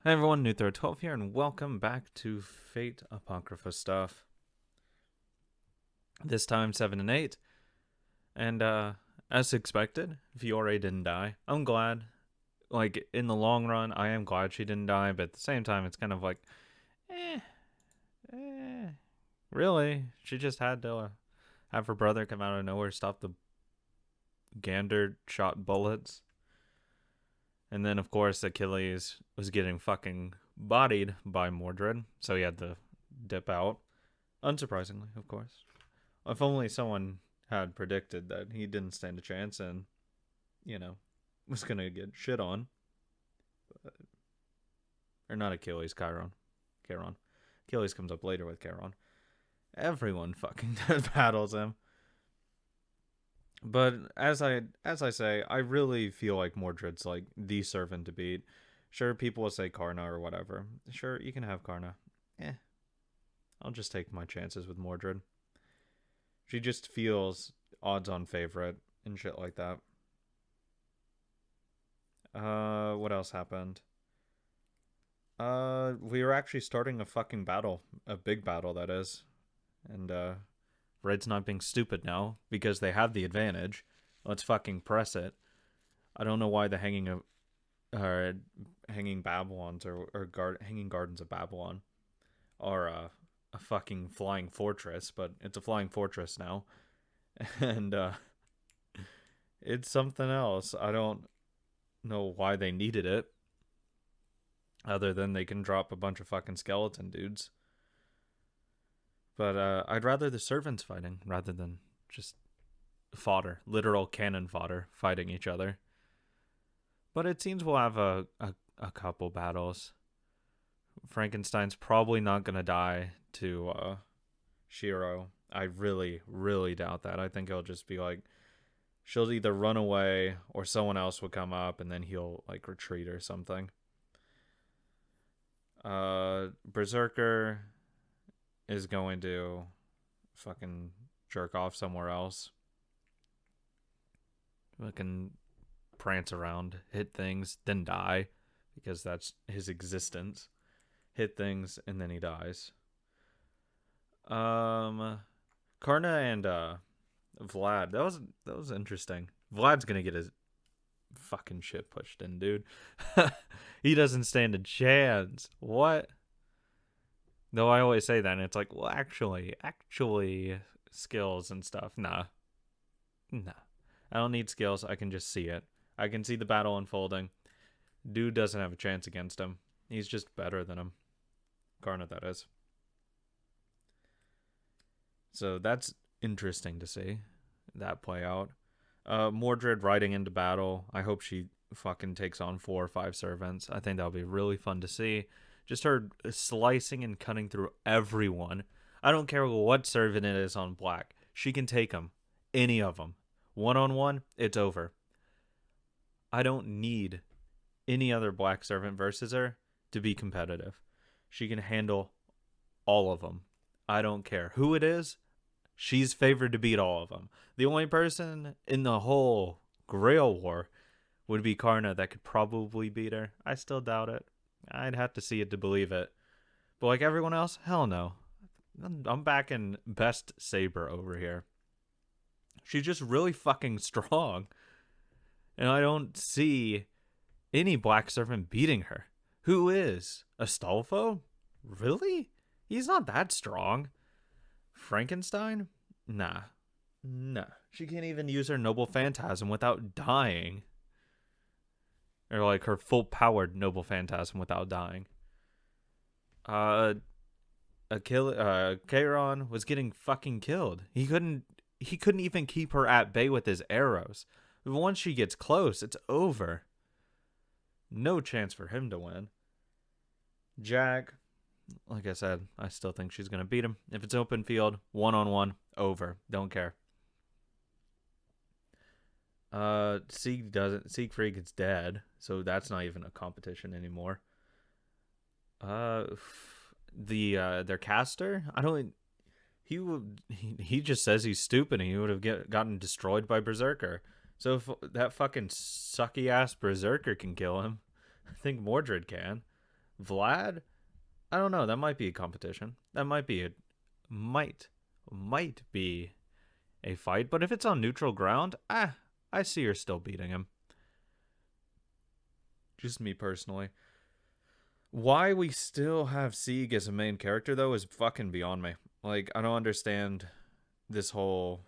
Hi everyone, New12 here, and welcome back to Fate Apocrypha stuff. This time 7 and 8, and as expected, Fiore didn't die. I'm glad. Like, in the long run, I am glad she didn't die, but at the same time, it's kind of like, eh, eh. Really? She just had to have her brother come out of nowhere, stop the gander shot bullets. And then, of course, Achilles was getting fucking bodied by Mordred, so he had to dip out. Unsurprisingly, of course. If only someone had predicted that he didn't stand a chance and, was going to get shit on. But, or not Achilles, Chiron. Charon. Achilles comes up later with Charon. Everyone fucking battles him. But as I say, I really feel like Mordred's like the servant to beat. Sure, people will say Karna or whatever. Sure, you can have Karna. I'll just take my chances with Mordred. She just feels odds-on favorite and shit like that. What else happened? We were actually starting a fucking battle, a big battle that is, and Red's not being stupid now because they have the advantage. Let's fucking press it. I don't know why the hanging Babylons or hanging gardens of Babylon are a fucking flying fortress, but it's a flying fortress now, and it's something else. I don't know why they needed it, other than they can drop a bunch of fucking skeleton dudes. But I'd rather the servants fighting rather than just fodder, literal cannon fodder, fighting each other. But it seems we'll have a couple battles. Frankenstein's probably not going to die to Shiro. I really, really doubt that. I think he'll just be like, she'll either run away or someone else will come up and then he'll like retreat or something. Berserker is going to fucking jerk off somewhere else. Fucking prance around, hit things, then die, because that's his existence. Hit things and then he dies. Karna and Vlad. That was interesting. Vlad's gonna get his fucking shit pushed in, dude. He doesn't stand a chance. What? Though I always say that, and it's like, well, actually, skills and stuff. Nah. I don't need skills. I can just see it. I can see the battle unfolding. Dude doesn't have a chance against him. He's just better than him. Karna, that is. So that's interesting to see that play out. Mordred riding into battle. I hope she fucking takes on 4 or 5 servants. I think that'll be really fun to see. Just her slicing and cutting through everyone. I don't care what servant it is on black. She can take them. Any of them. One-on-one, it's over. I don't need any other black servant versus her to be competitive. She can handle all of them. I don't care who it is. She's favored to beat all of them. The only person in the whole Grail War would be Karna that could probably beat her. I still doubt it. I'd have to see it to believe it. But like everyone else, hell no. I'm backing best Saber over here. She's just really fucking strong. And I don't see any black servant beating her. Who is? Astolfo? Really? He's not that strong. Frankenstein? Nah. She can't even use her noble phantasm without dying. Or like her full powered noble phantasm without dying. Charon was getting fucking killed. He couldn't even keep her at bay with his arrows. Once she gets close, it's over. No chance for him to win. Jack, like I said, I still think she's going to beat him. If it's open field, 1-on-1, over. Don't care. Siegfried is dead, so that's not even a competition anymore. Their caster, I don't. He just says he's stupid and he would have gotten destroyed by Berserker. So if that fucking sucky ass Berserker can kill him, I think Mordred can. Vlad, I don't know. That might be a competition. That might might be a fight. But if it's on neutral ground, I see her still beating him. Just me personally. Why we still have Sieg as a main character though is fucking beyond me. Like, I don't understand this whole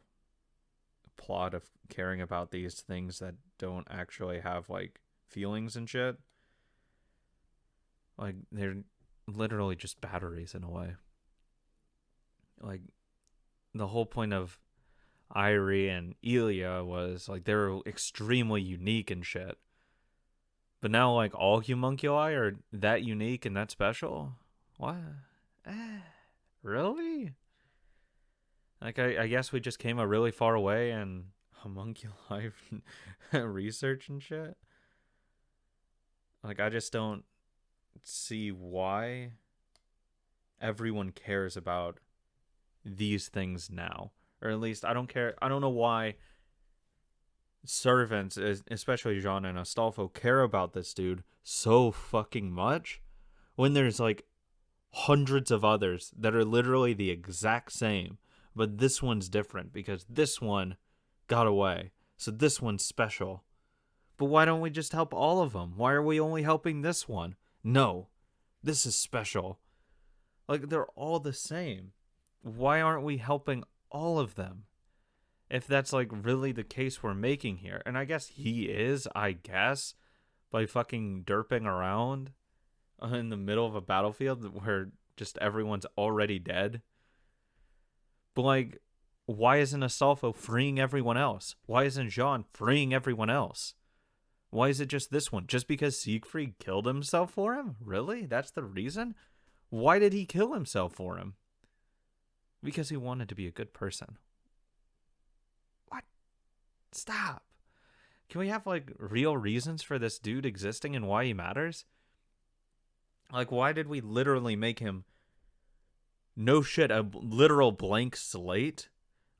plot of caring about these things that don't actually have like feelings and shit. Like, they're literally just batteries in a way. Like, the whole point of Irie and Elia was like they were extremely unique and shit. But now, like, all homunculi are that unique and that special? What? Really? Like, I guess we just came a really far way and homunculi research and shit. Like, I just don't see why everyone cares about these things now. Or at least I don't care. I don't know why servants, especially Jean and Astolfo, care about this dude so fucking much when there's like hundreds of others that are literally the exact same, but this one's different because this one got away, so this one's special. But why don't we just help all of them? Why are we only helping this one? No, this is special. Like, they're all the same. Why aren't we helping all of them? If that's like really the case we're making here. And I guess he is, I guess, by fucking derping around in the middle of a battlefield where just everyone's already dead. But like, why isn't Astolfo freeing everyone else? Why isn't Jean freeing everyone else? Why is it just this one? Just because Siegfried killed himself for him? Really? That's the reason? Why did he kill himself for him? Because he wanted to be a good person. What? Stop. Can we have like real reasons for this dude existing and why he matters? Like, why did we literally make him, no shit, a literal blank slate?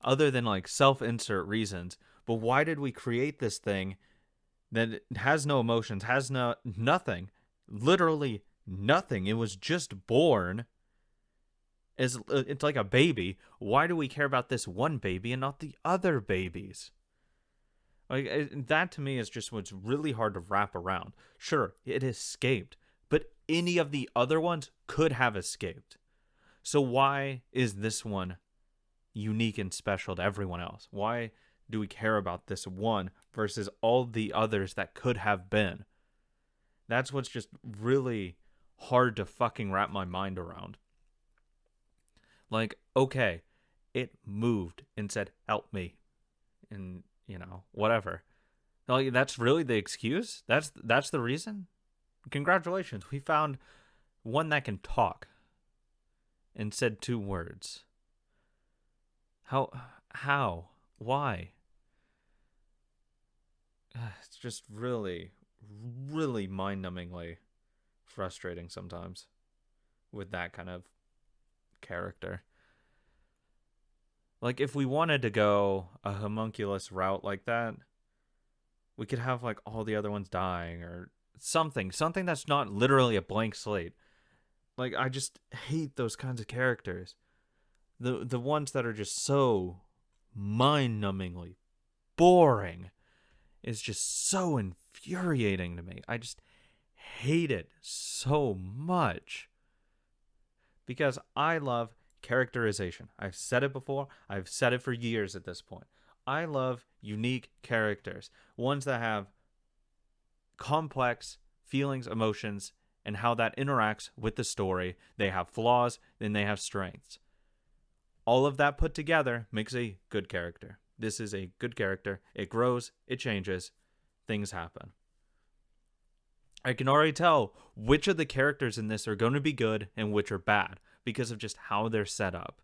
Other than like self-insert reasons. But why did we create this thing that has no emotions, has nothing? Literally nothing. It was just born. It's like a baby. Why do we care about this one baby and not the other babies? Like, that to me is just what's really hard to wrap around. Sure, it escaped, but any of the other ones could have escaped. So why is this one unique and special to everyone else? Why do we care about this one versus all the others that could have been? That's what's just really hard to fucking wrap my mind around. Like, okay, it moved and said, help me. And, whatever. Like, that's really the excuse? That's the reason? Congratulations. We found one that can talk and said 2 words. How? Why? It's just really, really mind-numbingly frustrating sometimes with that kind of character. Like, if we wanted to go a homunculus route like that, we could have like all the other ones dying or something that's not literally a blank slate. Like, I just hate those kinds of characters. The ones that are just so mind-numbingly boring is just so infuriating to me. I just hate it so much. Because I love characterization. I've said it before. I've said it for years at this point. I love unique characters. Ones that have complex feelings, emotions, and how that interacts with the story. They have flaws, then they have strengths. All of that put together makes a good character. This is a good character. It grows, it changes, things happen. I can already tell which of the characters in this are going to be good and which are bad because of just how they're set up.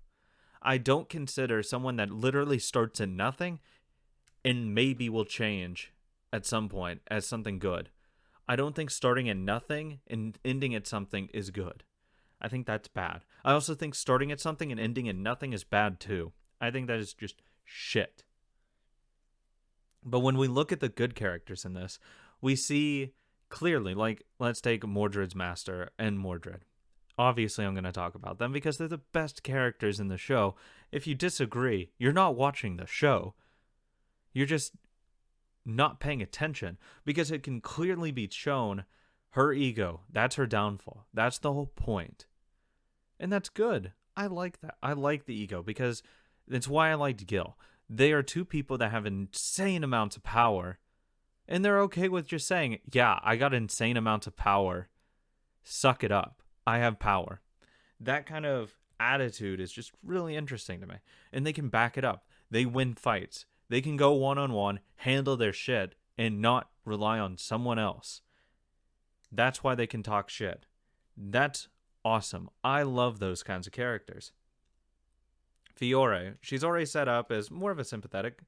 I don't consider someone that literally starts in nothing and maybe will change at some point as something good. I don't think starting at nothing and ending at something is good. I think that's bad. I also think starting at something and ending at nothing is bad too. I think that is just shit. But when we look at the good characters in this, we see clearly, like, let's take Mordred's Master and Mordred. Obviously, I'm going to talk about them because they're the best characters in the show. If you disagree, you're not watching the show. You're just not paying attention because it can clearly be shown her ego. That's her downfall. That's the whole point. And that's good. I like that. I like the ego because that's why I liked Gil. They are two people that have insane amounts of power. And they're okay with just saying, yeah, I got insane amounts of power. Suck it up. I have power. That kind of attitude is just really interesting to me. And they can back it up. They win fights. They can go one-on-one, handle their shit, and not rely on someone else. That's why they can talk shit. That's awesome. I love those kinds of characters. Fiore, she's already set up as more of a sympathetic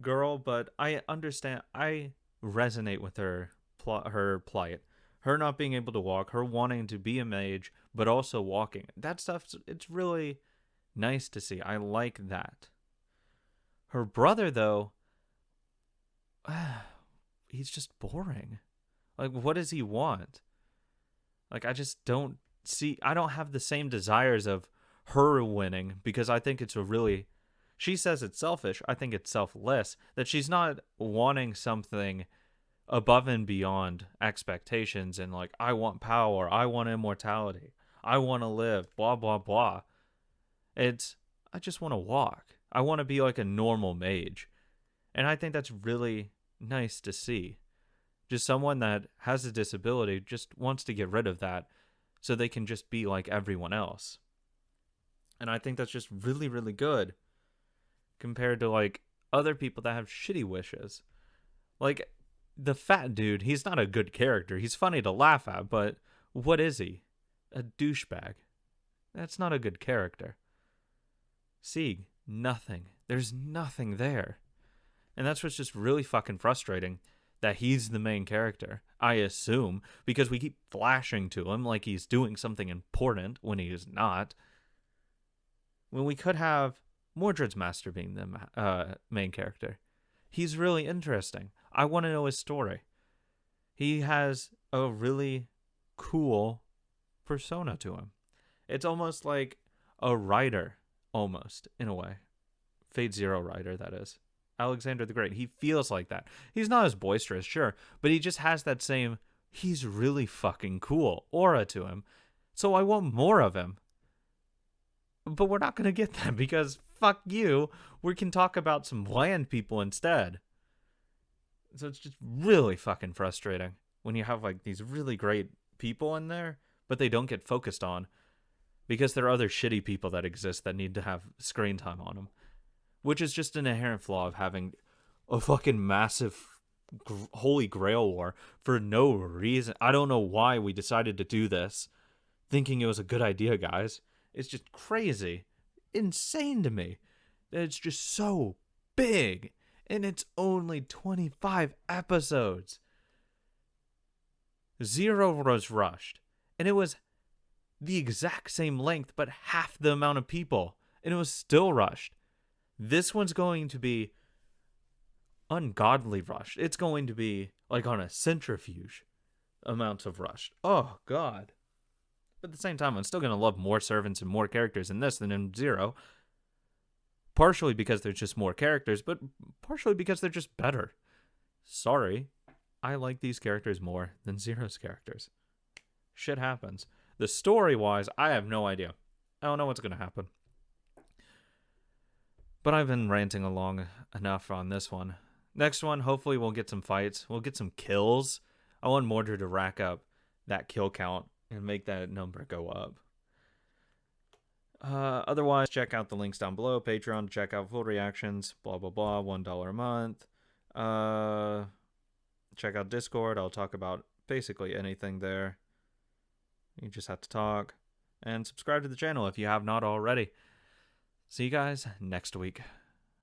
girl, but I understand. I resonate with her plight. Her not being able to walk, her wanting to be a mage, but also walking. That stuff, it's really nice to see. I like that. Her brother, though, he's just boring. Like, what does he want? Like, I just don't see. I don't have the same desires of her winning because I think it's a really. She says it's selfish. I think it's selfless that she's not wanting something above and beyond expectations and like, I want power. I want immortality. I want to live. Blah, blah, blah. It's, I just want to walk. I want to be like a normal mage. And I think that's really nice to see. Just someone that has a disability just wants to get rid of that so they can just be like everyone else. And I think that's just really, really good compared to like other people that have shitty wishes. Like the fat dude, he's not a good character. He's funny to laugh at, but what is he? A douchebag. That's not a good character. Sieg, nothing. There's nothing there. And that's what's just really fucking frustrating. That he's the main character, I assume, because we keep flashing to him like he's doing something important when he is not. When we could have Mordred's Master being the main character. He's really interesting. I want to know his story. He has a really cool persona to him. It's almost like a writer, almost, in a way. Fate Zero writer, that is. Alexander the Great. He feels like that. He's not as boisterous, sure, but he just has that same, he's really fucking cool aura to him. So I want more of him. But we're not going to get that because fuck you. We can talk about some bland people instead. So it's just really fucking frustrating when you have like these really great people in there, but they don't get focused on because there are other shitty people that exist that need to have screen time on them. Which is just an inherent flaw of having a fucking massive holy grail war for no reason. I don't know why we decided to do this, thinking it was a good idea, guys. It's just crazy. Insane to me. It's just so big. And it's only 25 episodes. Zero was rushed. And it was the exact same length, but half the amount of people. And it was still rushed. This one's going to be ungodly rushed. It's going to be like on a centrifuge amounts of rushed. Oh, God. But at the same time, I'm still going to love more servants and more characters in this than in Zero. Partially because there's just more characters, but partially because they're just better. Sorry. I like these characters more than Zero's characters. Shit happens. The story-wise, I have no idea. I don't know what's going to happen. But I've been ranting along enough on this one. Next one, hopefully we'll get some fights. We'll get some kills. I want Mordred to rack up that kill count and make that number go up. Otherwise, check out the links down below. Patreon to check out full reactions. Blah, blah, blah. $1 a month. Check out Discord. I'll talk about basically anything there. You just have to talk. And subscribe to the channel if you have not already. See you guys next week.